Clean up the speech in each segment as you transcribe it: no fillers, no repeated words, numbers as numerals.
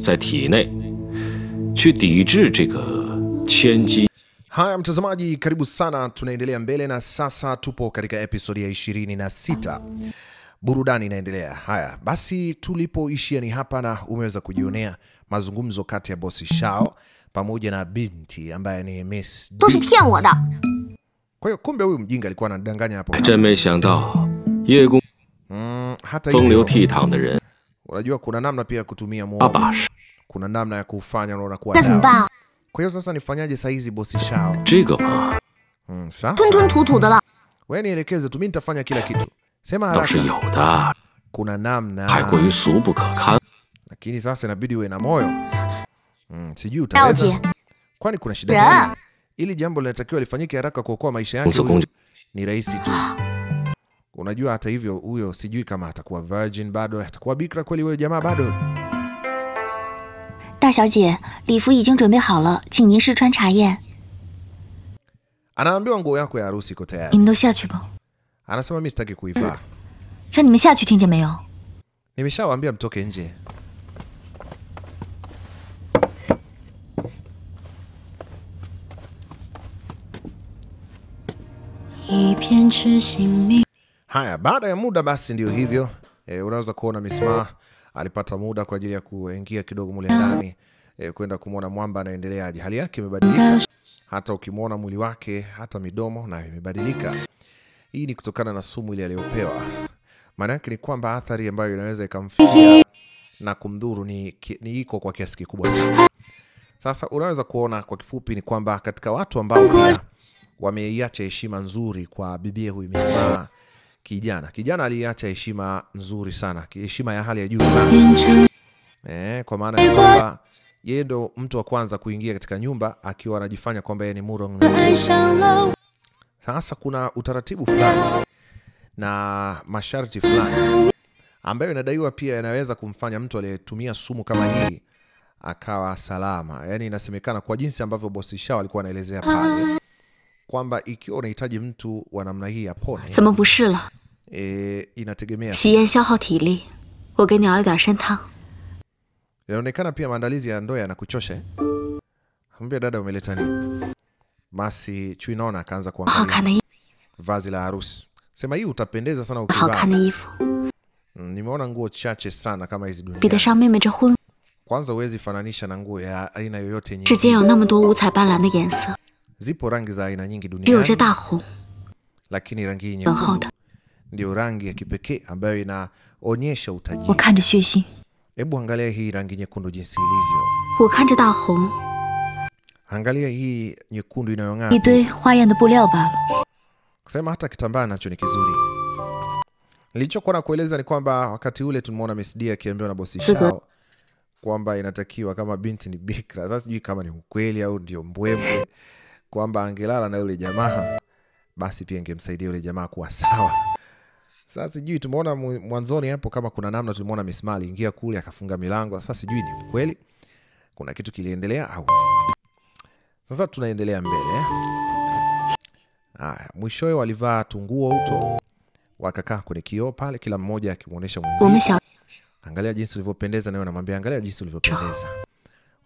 在体内，去抵制这个千机。 Haya mtazamaji, karibu sana, tunaendelea mbele na sasa tupo katika episodi ya 26. Burudani inaendelea. Haya, basi tulipoishia ni hapa na umeweza kujionea mazungumzo kati ya bosi Shao pamoja na binti ambaye ni Miss D. Kwa hiyo kumbe huyu mjinga alikuwa anadanganya hapo. Hata hivyo, unajua kuna namna pia kutumia muombo. Kuna namna ya kufanya unaona kuwa dawa. Kwa hiyo sasa nifanyaje saa hizi bosi Shao? Sasa wewe nielekeze tu, mimi nitafanya kila kitu. Sema haraka. Kuna namna. Lakini sasa inabidi uwe na moyo. Sijui utaweza. Kwani kuna shida gani? Ili jambo linatakiwa lifanyike haraka kuokoa maisha yake. Ni rahisi tu. Unajua hata hivyo huyo sijui kama atakuwa virgin bado, atakuwa bikra kweli wewe jamaa bado. 大小姐，礼服已经准备好了，请您试穿查验。 Anaambiwa nguo yako ya harusi iko tayari. 你们都下去吧。 Anasema mimi sitaki kuivaa. 让你们下去，听见没有？ Nimeshawaambia mtoke nje. Haya, baada ya muda basi ndio hivyo. Unaweza kuona Miss Ma alipata muda kwa ajili ya kuingia kidogo mule ndani, kwenda kumuona mwamba anaendeleaje. Hali yake imebadilika. Hata ukimwona mwili wake, hata midomo na imebadilika. Hii ni kutokana na sumu ile aliyopewa. Maana yake ni kwamba athari ambayo inaweza ikamfikia na kumdhuru ni iko kwa kiasi kikubwa sana. Sasa unaweza kuona kwa kifupi ni kwamba katika watu ambao pia wameiacha heshima nzuri kwa bibie huyu Miss Ma, kijana aliacha heshima nzuri sana, heshima ya hali ya juu sana. Kwa maana ya kwamba yeye ndo mtu wa kwanza kuingia katika nyumba akiwa anajifanya kwamba yeye ni Murong. Sasa kuna utaratibu fulani na masharti fulani ambayo inadaiwa pia yanaweza kumfanya mtu aliyetumia sumu kama hii akawa salama. Yaani inasemekana kwa jinsi ambavyo bosi Shao alikuwa anaelezea pale kwamba ikiwa unahitaji mtu wa namna hii apone, inategemea. Inaonekana pia maandalizi ya ndoa yanakuchosha. Mwambie dada umeleta nini? Basi Chui naona akaanza kuangalia vazi la harusi. Sema hii utapendeza sana ukivaa. Nimeona nguo chache sana kama hizi duniani. Kwanza huwezi fananisha na nguo ya aina yoyote nyingine. Zipo rangi za aina nyingi duniani. Lakini rangi hii nyekundu ndio rangi ya kipekee ambayo inaonyesha utajiri. Hebu angalia hii rangi nyekundu jinsi ilivyo. Angalia hii nyekundu inayong'aa. Kusema hata kitambaa nacho ni kizuri. Nilichokuwa na kueleza ni kwamba wakati ule tulimuona Miss D akiambiwa na bosi Shao kwamba inatakiwa kama binti ni bikra. Sasa sijui kama ni ukweli au ndio mbwembwe, kwamba angelala na yule jamaa basi pia ingemsaidia yule jamaa kuwa sawa. Sasa sijui tumeona mwanzoni hapo kama kuna namna tulimuona Miss Ma ingia kule akafunga milango. Sasa sijui ni ukweli, kuna kitu kiliendelea au vipi. Sasa tunaendelea mbele. Mwishowe walivaa tunguo uto, wakakaa kwenye kioo pale, kila mmoja akimuonesha mwenzie. Angalia jinsi ulivyopendeza, na wewe namwambia angalia jinsi ulivyopendeza.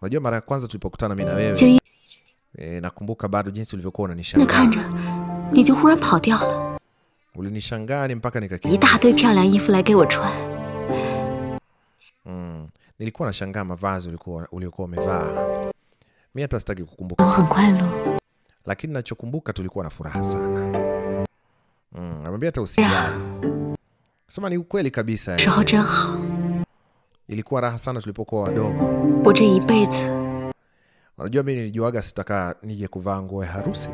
Unajua mara ya kwanza tulipokutana mimi na wewe, nakumbuka bado jinsi ulivyokuwa unanishangaa. Ulinishangaa ni mpaka nikakimbia. Nilikuwa nashangaa mavazi uliokuwa umevaa. Mimi hata sitaki kukumbuka. Lakini ninachokumbuka tulikuwa na furaha sana. Namwambia hata usijali. Sema ni ukweli kabisa. Ilikuwa raha sana tulipokuwa wadogo. Unajua mimi nilijuaga sitaka nije kuvaa nguo ya harusi.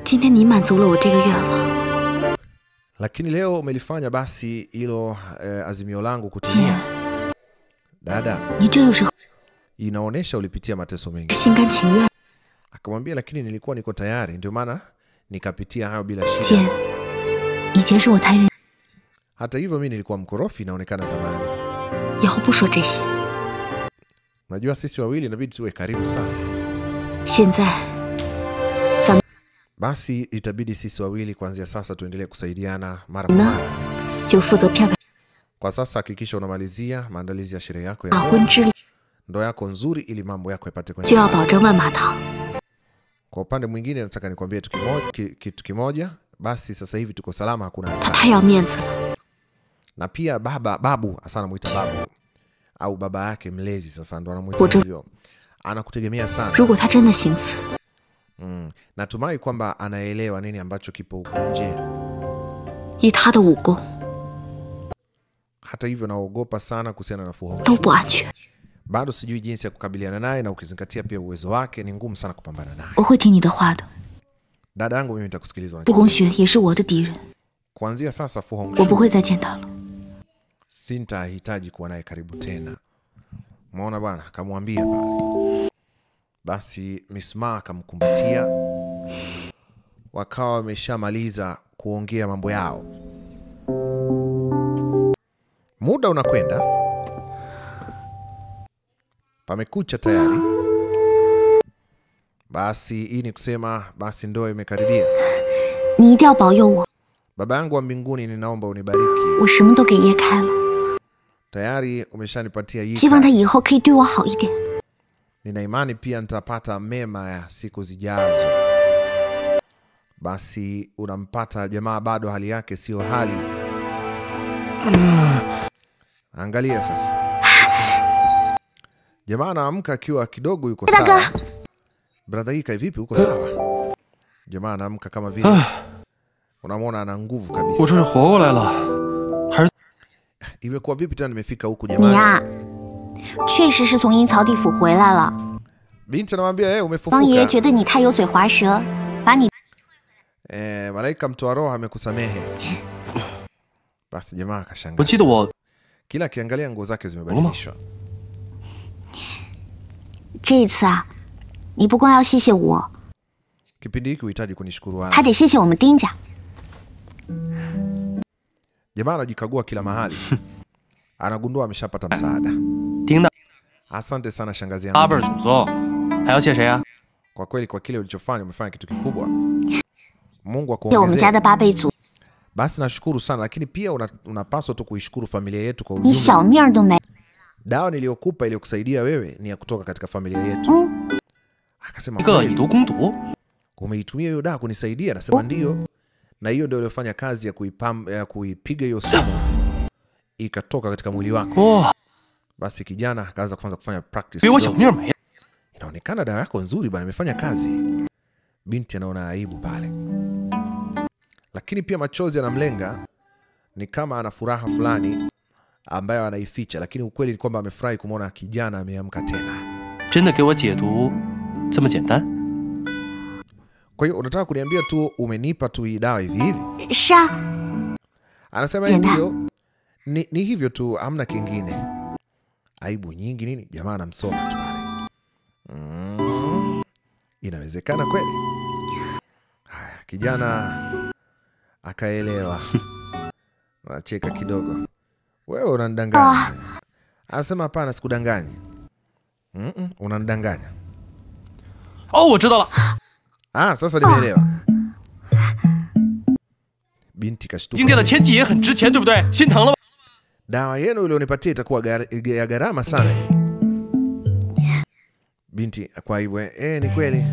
Lakini leo umelifanya basi hilo azimio langu kutimia. Dada, inaonesha ulipitia mateso mengi. Akamwambia lakini nilikuwa niko tayari, ndio maana nikapitia hayo bila shida. Hata hivyo mimi nilikuwa mkorofi inaonekana zamani. Unajua sisi wawili inabidi tuwe karibu sana. Basi itabidi sisi wawili kuanzia sasa tuendelee kusaidiana mara kwa mara. Kwa sasa hakikisha unamalizia maandalizi ya sherehe yako ya ndoa yako nzuri ili mambo yako yapate kwenda. Kwa upande mwingine nataka nikwambie kitu kimoja, basi sasa hivi tuko salama, hakuna hatari. Na pia babu, asana muita babu au baba yake mlezi, sasa ndo anamuita hivyo. Anakutegemea sana. Natumai kwamba anaelewa nini ambacho kipo huko nje. Hata hivyo naogopa sana kuhusiana na Fu Hongxue. Bado sijui jinsi ya kukabiliana naye, na ukizingatia pia uwezo wake ni ngumu sana kupambana naye. Dada yangu mimi nitakusikiliza. Kuanzia sasa Fu Hongxue sintahitaji kuwa naye karibu tena. Umeona bwana, akamwambia pale. Basi Miss Ma akamkumbatia. Wakawa wameshamaliza kuongea mambo yao. Muda unakwenda. Pamekucha tayari. Basi hii ni kusema basi ndoa imekaribia. Baba yangu wa mbinguni, ninaomba unibariki. Tayari umeshanipatia hii. Nina imani pia nitapata mema ya siku zijazo. Basi unampata jamaa bado hali yake sio hali. Angalia sasa. Jamaa anaamka akiwa kidogo yuko sawa. Brother Ika, vipi uko sawa? Jamaa anaamka kama vile unamwona ana nguvu kabisa. Imekuwa vipi tena nimefika huku jamani? Binti anamwambia umefufuka. Malaika mtoa roho amekusamehe. Basi jamaa akashangaa. Kila akiangalia nguo zake zimebadilishwa. Kipindi hiki unahitaji kunishukuru wewe. Jamaa anajikagua kila mahali. Anagundua ameshapata msaada. Asante sana shangazi yangu. Kwa kweli kwa kile ulichofanya umefanya kitu kikubwa. Mungu akuongezee. Basi nashukuru sana, lakini pia unapaswa tu kuishukuru familia yetu kwa ujumla. Dawa niliyokupa ili kusaidia wewe ni ya kutoka katika familia yetu. Akasema umeitumia hiyo dawa kunisaidia? Nasema ndio. Na hiyo ndio iliyofanya kazi ya kuipiga hiyo sumu ikatoka katika mwili wako. Basi kijana akaanza kufanya practice. Inaonekana dawa yako nzuri bwana, imefanya kazi. Binti anaona aibu pale. Lakini pia machozi yanamlenga, ni kama ana furaha fulani ambayo anaificha, lakini ukweli ni kwamba amefurahi kumwona kijana ameamka tena. Kwa hiyo unataka kuniambia tu umenipa tu hii dawa hivi hivi? Anasema ndio. Ni hivyo tu, hamna kingine. Aibu nyingi nini? Jamaa anamsoma tu pale. Inawezekana kweli? Haya, kijana akaelewa. Anacheka kidogo. Wewe unanidanganya. Anasema hapana, sikudanganyi. Unanidanganya. Sasa nimeelewa. Binti kashtuka. Dawa yenu ulionipatia itakuwa ya gharama sana. Binti kwa hivyo ni kweli.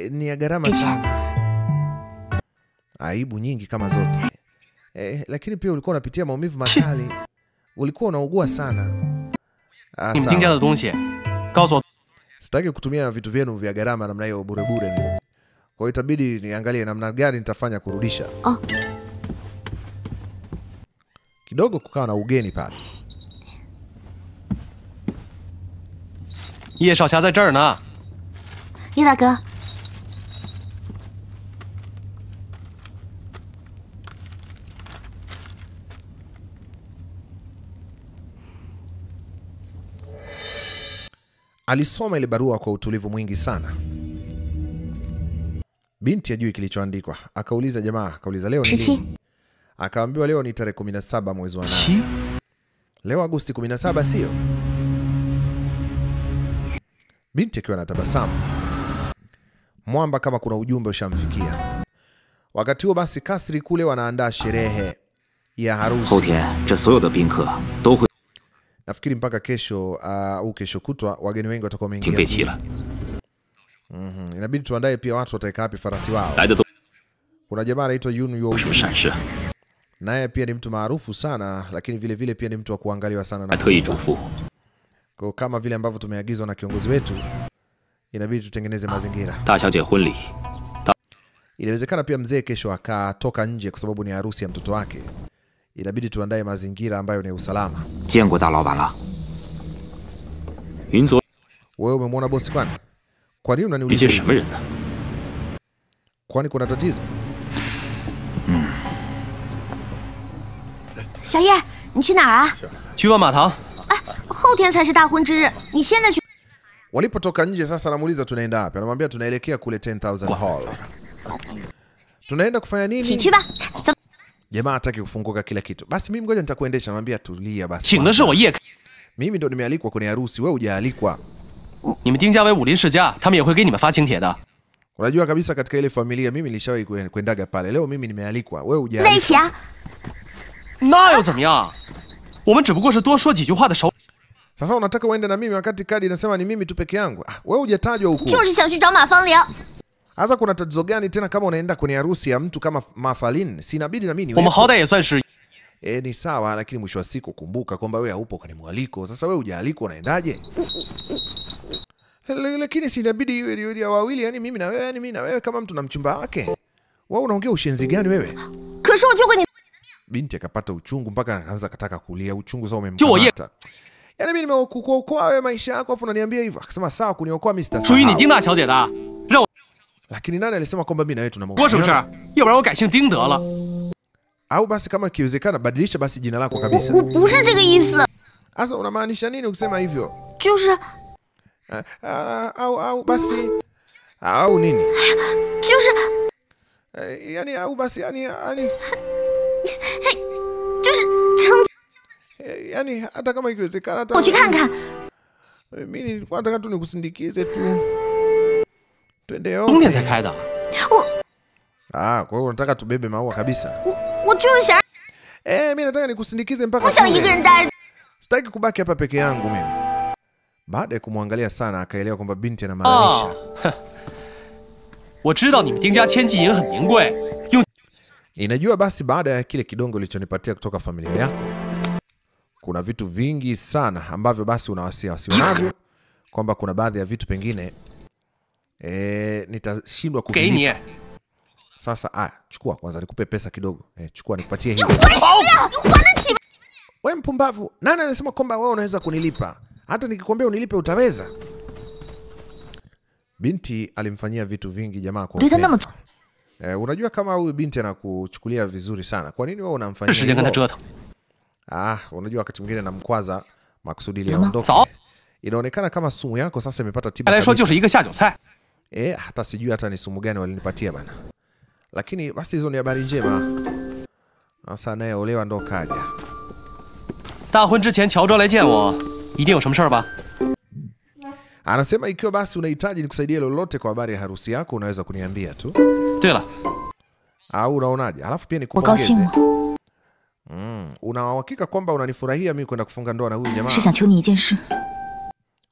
Ni ya gharama sana. Aibu nyingi kama zote. Lakini pia ulikuwa unapitia maumivu makali. Ulikuwa unaugua sana. Sitaki kutumia vitu vyenu vya gharama namna hiyo bure bure. Kwa hiyo itabidi niangalie namna gani nitafanya kurudisha. Kidogo kukawa na ugeni pale. Ye Shaoxia在这儿呢。叶大哥。Alisoma ile barua kwa utulivu mwingi sana. Binti ajui kilichoandikwa. Akauliza jamaa, akauliza leo ni nini? Akaambiwa leo ni tarehe 17 mwezi wa 8. Leo Agosti 17 sio? Binti akiwa anatabasamu. Mwamba kama kuna ujumbe ushamfikia. Wakati huo basi kasri kule wanaandaa sherehe ya harusi. nafikiri mpaka kesho au kesho kutwa wageni wengi watakuwa wameingia. Inabidi tuandae pia watu wataeka wapi farasi wao. Kuna jamaa anaitwa Yun Yo, naye pia ni mtu maarufu sana, lakini vile vile pia ni mtu wa kuangaliwa sana na kwa kama vile ambavyo tumeagizwa na kiongozi wetu, inabidi tutengeneze mazingira. Inawezekana pia mzee kesho akatoka nje kwa sababu ni harusi ya mtoto wake. Inabidi tuandae mazingira ambayo ni usalama. Wewe umemwona bosi kwani? Kwa nini unaniuliza? Kwani kuna tatizo? 小叶，你去哪儿啊？去万马堂。后天才是大婚之日，你现在去。 Walipotoka nje sasa namuuliza tunaenda wapi? Anamwambia tunaelekea kule 10,000 Hall. Tunaenda kufanya nini? 起去吧。 Jamaa hataki kufunguka kila kitu. Basi mimi ngoja nitakuendesha. Anamwambia tulia basi. 请的是我叶开。 Mimi ndo nimealikwa kwenye harusi, wewe hujaalikwa. 你们丁家为武林世家，他们也会给你们发请帖的。 Unajua kabisa katika ile familia mimi nilishawahi kuendaga pale. Leo mimi nimealikwa, wewe hujaalikwa. 那又怎么样？我们只不过是多说几句话的熟。 Sasa unataka uende na mimi wakati kadi inasema ni mimi tu peke yangu. Wewe hujatajwa huko. 就是想去找马芳玲。 Sasa kuna tatizo gani tena kama unaenda kwenye harusi ya mtu kama Ma Fangling? Si inabidi na mimi niwe. 我们好歹也算是。 Ni sawa, lakini mwisho wa siku kumbuka kwamba wewe haupo kwenye mwaliko. Sasa wewe hujaalikwa unaendaje? Lakini si inabidi iwe wawili, yani mimi na wewe, yani mimi na wewe kama mtu na mchumba wake. Wewe unaongea ushenzi gani wewe? 可是我救过你。 Binti akapata uchungu mpaka akaanza kataka kulia. Uchungu sasa umemkamata. Yani mimi nimekuokoa wewe maisha yako afu unaniambia hivyo. Akasema sawa, kuniokoa mimi sitasahau. 属于你丁大小姐的，让我。 Lakini nani alisema kwamba mimi na wewe tuna 我是不是？ mahusiano? 要不然我改姓丁得了。 Au basi kama ikiwezekana badilisha basi jina lako kabisa. 我不是这个意思。 Sasa unamaanisha nini ukisema hivyo? 就是。 au basi au nini? 就是。 yani au basi yani 就是成。 yani hata kama ikiwezekana hata 我去看看。 mimi nilikuwa nataka tu nikusindikize tu. Twende yote. 冬天才开的。 kwa hiyo unataka tubebe maua kabisa? 我就是想。 mimi nataka nikusindikize mpaka. 我想一个人待。 Sitaki kubaki hapa peke yangu mimi. Baada ya kumwangalia sana akaelewa kwamba binti anamaanisha. 我知道你们丁家千金银很名贵。 Ninajua basi baada ya kile kidongo ulichonipatia kutoka familia yako, kuna vitu vingi sana ambavyo basi unawasiwasi navyo kwamba kuna baadhi ya vitu pengine nitashindwa kuvipa. Sasa chukua kwanza nikupe pesa kidogo. Chukua nikupatie hii. Wewe mpumbavu, nani anasema kwamba wewe unaweza kunilipa? Hata nikikwambia unilipe utaweza? Binti alimfanyia vitu vingi jamaa kwa upendo. Unajua kama huyu binti anakuchukulia vizuri sana. Kwa nini wewe unamfanyia hivyo? Unajua wakati mwingine namkwaza makusudi ili aondoke. Inaonekana kama sumu yako sasa imepata tiba kabisa. Hata sijui hata ni sumu gani walinipatia bana. Lakini basi hizo ni habari njema. Sasa naye olewa ndo kaja. 大婚之前乔州来见我，一定有什么事儿吧？ Anasema ikiwa basi unahitaji nikusaidie lolote kwa habari ya harusi yako unaweza kuniambia tu. 对了， au unaonaje? Alafu pia nikupongeze. Una uhakika kwamba unanifurahia mimi kwenda kufunga ndoa na huyu jamaa? 是想求你一件事。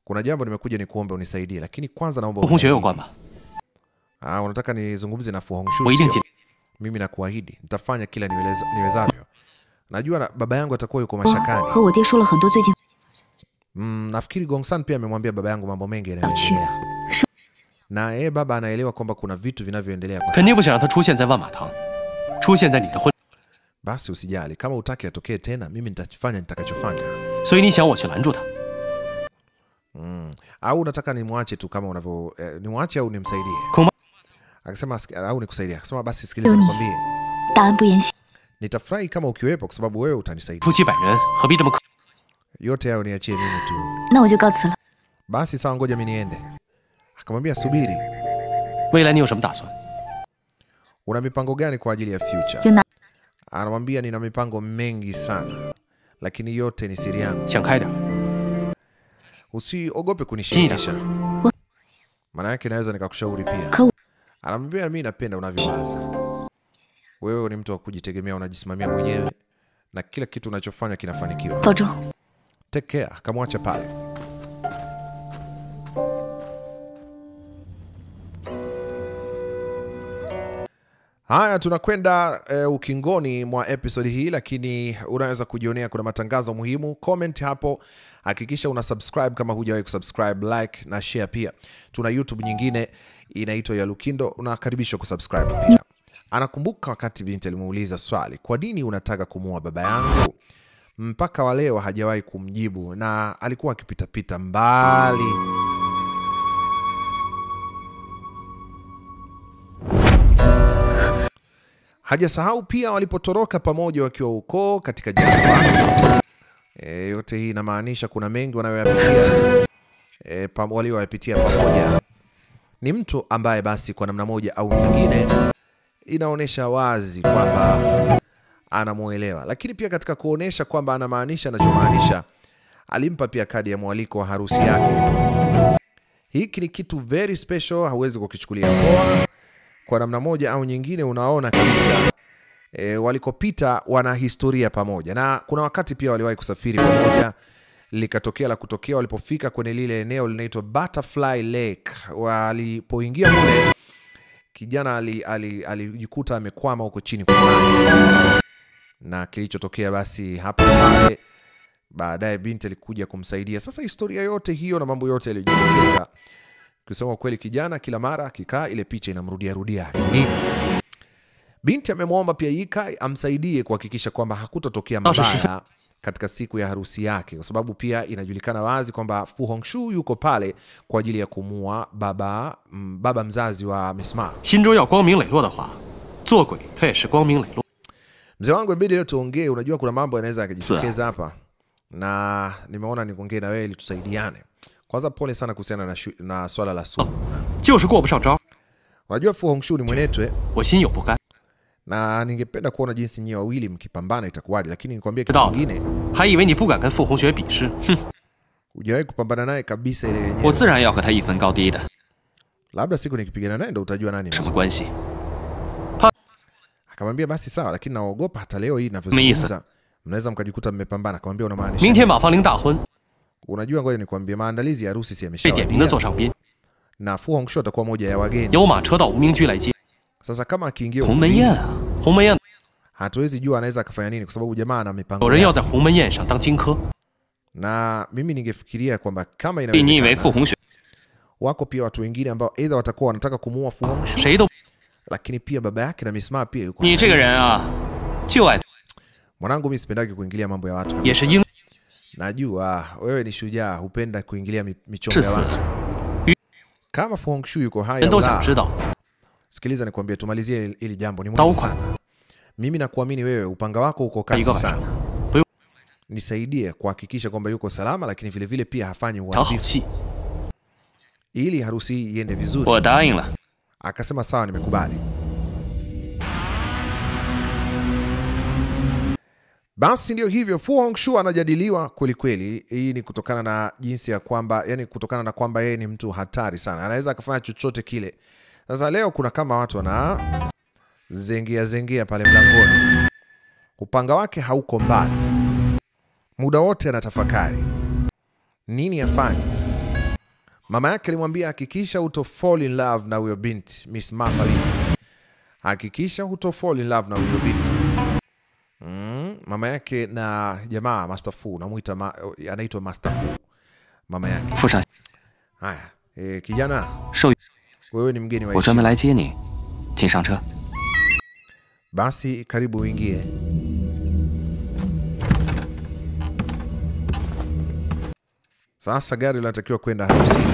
Kuna jambo nimekuja nikuombe unisaidie, lakini kwanza naomba. 和红学有关吧？ unataka nizungumze na Fu Hongxue? Mimi nakuahidi nitafanya kila niwezavyo. Najua baba yangu atakuwa yuko mashakani. 和我爹说了很多最近。 nafikiri Gongsan pia amemwambia baba yangu mambo mengi yanayoendelea. Na baba anaelewa kwamba kuna vitu vinavyoendelea kwa sasa. 肯定不想让他出现在万马堂，出现在你的婚。 Basi usijali, kama utaki atokee tena, mimi nitafanya nitakachofanya. 所以你想我去拦住他？ au unataka nimwache tu kama unavyo nimwache au nimsaidie? Akasema au nikusaidie. Akasema basi sikiliza nikwambie. 大恩不言谢。 Nitafurahi kama ukiwepo kwa sababu wewe utanisaidia. 夫妻百人，何必这么可？ Yote hayo niachie mimi tu. 那我就告辞了。 Basi sawa, ngoja mimi niende. Akamwambia subiri. 未来你有什么打算？ Una mipango gani kwa ajili ya future? Anamwambia nina mipango mengi sana, lakini yote ni siri yangu. 想开点。 Usiogope kunishirikisha. Maana yake naweza nikakushauri pia. Anamwambia mimi napenda unavyowaza. Wewe ni mtu wa kujitegemea, unajisimamia mwenyewe na kila kitu unachofanya kinafanikiwa. take care, akamwacha pale. Haya, tunakwenda ukingoni mwa episode hii, lakini unaweza kujionea kuna matangazo muhimu. Comment hapo, hakikisha una subscribe kama hujawahi kusubscribe, like na share pia. Tuna YouTube nyingine inaitwa ya Lukindo, unakaribishwa kusubscribe pia. Anakumbuka wakati binti alimuuliza swali, kwa nini unataka kumuua baba yangu? Mpaka wa leo hajawahi kumjibu na alikuwa akipita pita mbali. Hajasahau pia walipotoroka pamoja wakiwa huko katika jangwa. Yote hii inamaanisha kuna mengi wanayoyapitia walioyapitia pamoja. Ni mtu ambaye basi kwa namna moja au nyingine inaonesha wazi kwamba anamuelewa, lakini pia katika kuonesha kwamba anamaanisha anachomaanisha, alimpa pia kadi ya mwaliko wa harusi yake. Hiki ni kitu very special, hauwezi kukichukulia poa. Kwa namna moja au nyingine unaona kabisa walikopita wana historia pamoja, na kuna wakati pia waliwahi kusafiri pamoja. Likatokea la kutokea walipofika kwenye lile eneo linaitwa Butterfly Lake. Walipoingia mule, kijana alijikuta amekwama huko chini kwa maji, na kilichotokea basi hapo pale, baadaye binti alikuja kumsaidia. Sasa historia yote hiyo na mambo yote yaliyojitokeza, kusema kweli kijana kila mara akikaa ile picha inamrudia rudia. Binti amemwomba pia Ye Kai amsaidie kuhakikisha kwamba hakutotokea mabaya katika siku ya harusi yake, kwa sababu pia inajulikana wazi kwamba Fu Hongxue yuko pale kwa ajili ya kumua baba mzazi wa Miss Ma. Mzee wangu, inabidi leo tuongee. Unajua kuna mambo yanaweza yakajitokeza hapa, na nimeona nikuongee na wewe ili tusaidiane. Kwanza pole sana kuhusiana na swala la Su. Unajua Fu Hongxue ni mwenetwe, na ningependa kuona jinsi nyinyi wawili mkipambana itakuwaje, lakini nikwambie kitu kingine. Hujawahi kupambana naye kabisa ile yenyewe. Labda siku nikipigana naye ndo utajua nani. Akamwambia basi sawa, lakini naogopa hata leo hii ninavyozungumza mnaweza mkajikuta mmepambana. Akamwambia unamaanisha? Unajua, ngoja nikwambie, maandalizi ya harusi si yameshawadia, na Fu Hongxue atakuwa moja ya wageni. Sasa kama akiingia hatuwezi jua anaweza akafanya nini, kwa sababu jamaa ana mipango. Na mimi ningefikiria kwamba kama inawezekana, wako pia watu wengine ambao either watakuwa wanataka kumuua Fu Hongxue, lakini pia baba yake na Miss Ma pia yuko. Mwanangu, mimi sipendagi kuingilia mambo ya watu kabisa. Najua wewe ni shujaa, hupenda kuingilia michongo ya watu. Kama Fu Hongxue yuko hai, sikiliza nikwambie, tumalizie ili jambo, ni muhimu sana. Mimi nakuamini wewe, upanga wako uko kasi sana. Nisaidie kuhakikisha kwamba yuko salama, lakini vile vile pia hafanyi uharibifu, ili harusi iende vizuri. Akasema sawa, nimekubali. Basi ndio hivyo, Fu Hongxue anajadiliwa kweli kweli. Hii ni kutokana na jinsi ya kwamba, yani kutokana na kwamba yeye ni mtu hatari sana, anaweza akafanya chochote kile. Sasa leo kuna kama watu wana zengia pale mlangoni. Upanga wake hauko mbali, muda wote anatafakari nini afanye. Mama yake alimwambia hakikisha uto fall in love na huyo binti Miss Ma Fangling. Hakikisha uto fall in love na huyo binti. Mama yake na jamaa Master Fu, namuita anaitwa Master Fu mama yake. Haya, kijana, wewe ni mgeni wa nchi. Basi karibu uingie. Sasa gari linatakiwa kwenda harusini.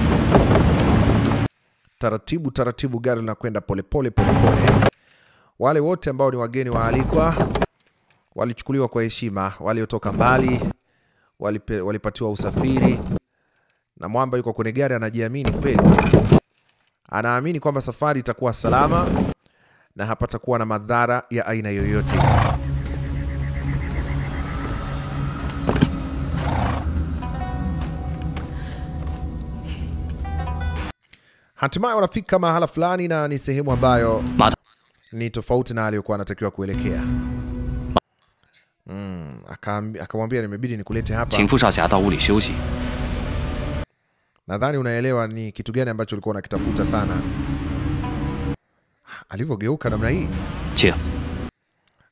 Taratibu taratibu gari linakwenda pole. Wale wote ambao ni wageni waalikwa walichukuliwa kwa heshima, waliotoka mbali walipatiwa usafiri, na mwamba yuko kwenye gari anajiamini kweli. Anaamini kwamba safari itakuwa salama na hapatakuwa na madhara ya aina yoyote. Hatimaye wanafika mahala fulani, na ni sehemu ambayo ni tofauti na aliyokuwa anatakiwa kuelekea. Akamwambia nimebidi nikulete hapa. 请傅少侠到屋里休息。 Nadhani unaelewa ni kitu gani ambacho ulikuwa unakitafuta sana. Alivyogeuka namna hii. 请。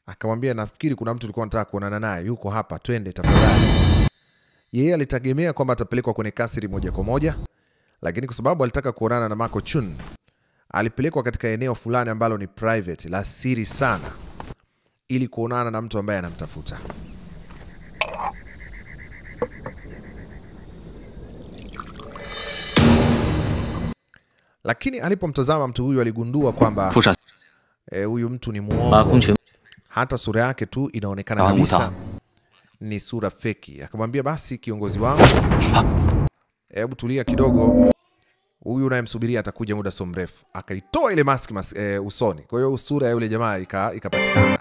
Akamwambia nafikiri kuna mtu ulikuwa unataka kuonana naye, yuko hapa, twende tafadhali. Yeye alitegemea kwamba atapelekwa kwenye kasri moja kwa moja, lakini kwa sababu alitaka kuonana na Ma Kongqun, alipelekwa katika eneo fulani ambalo ni private, la siri sana, ili kuonana na mtu ambaye anamtafuta. Lakini alipomtazama mtu huyu aligundua kwamba huyu mtu ni muongo. Hata sura yake tu inaonekana kabisa ni sura feki. Akamwambia basi kiongozi wangu, hebu tulia kidogo. Huyu unayemsubiria atakuja muda so mrefu. Akaitoa ile mask usoni. Kwa hiyo sura ya yule jamaa ikapatikana.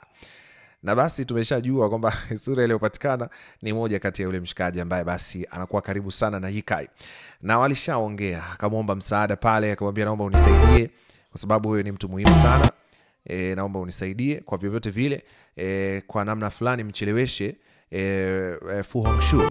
Na basi tumeshajua kwamba sura ile iliyopatikana ni moja kati ya yule mshikaji ambaye basi anakuwa karibu sana na Ye Kai. Na walishaongea, akamwomba msaada pale, akamwambia naomba unisaidie kwa sababu wewe ni mtu muhimu sana. Naomba unisaidie kwa vyovyote vile, kwa namna fulani mcheleweshe Fu Hongxue.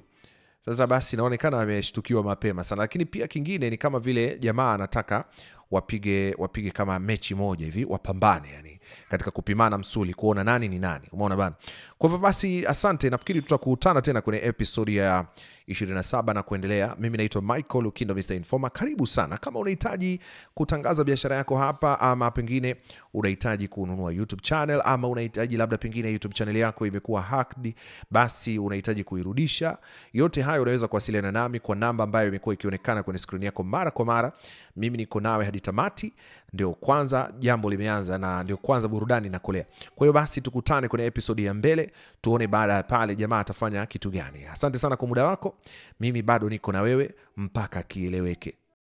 Sasa basi inaonekana ameshtukiwa mapema sana, lakini pia kingine ni kama vile jamaa anataka wapige kama mechi moja hivi, wapambane yani katika kupimana msuli kuona nani ni nani. Umeona bana? Kwa hivyo basi asante, nafikiri tutakutana tena kwenye episode ya 27 na kuendelea. Mimi naitwa Michael Lukindo, Mr. Informer. Karibu sana. Kama unahitaji kutangaza biashara yako hapa, ama pengine unahitaji kununua YouTube channel, ama unahitaji labda pengine YouTube channel yako imekuwa hacked, basi unahitaji kuirudisha, yote hayo unaweza kuwasiliana nami kwa namba ambayo imekuwa ikionekana kwenye screen yako mara kwa mara. Mimi niko nawe hadi tamati. Ndio kwanza jambo limeanza na ndio kwanza burudani inakolea. Kwa hiyo basi tukutane kwenye episode ya mbele, tuone baada ya pale jamaa atafanya kitu gani. Asante sana kwa muda wako. Mimi bado niko na wewe mpaka kieleweke.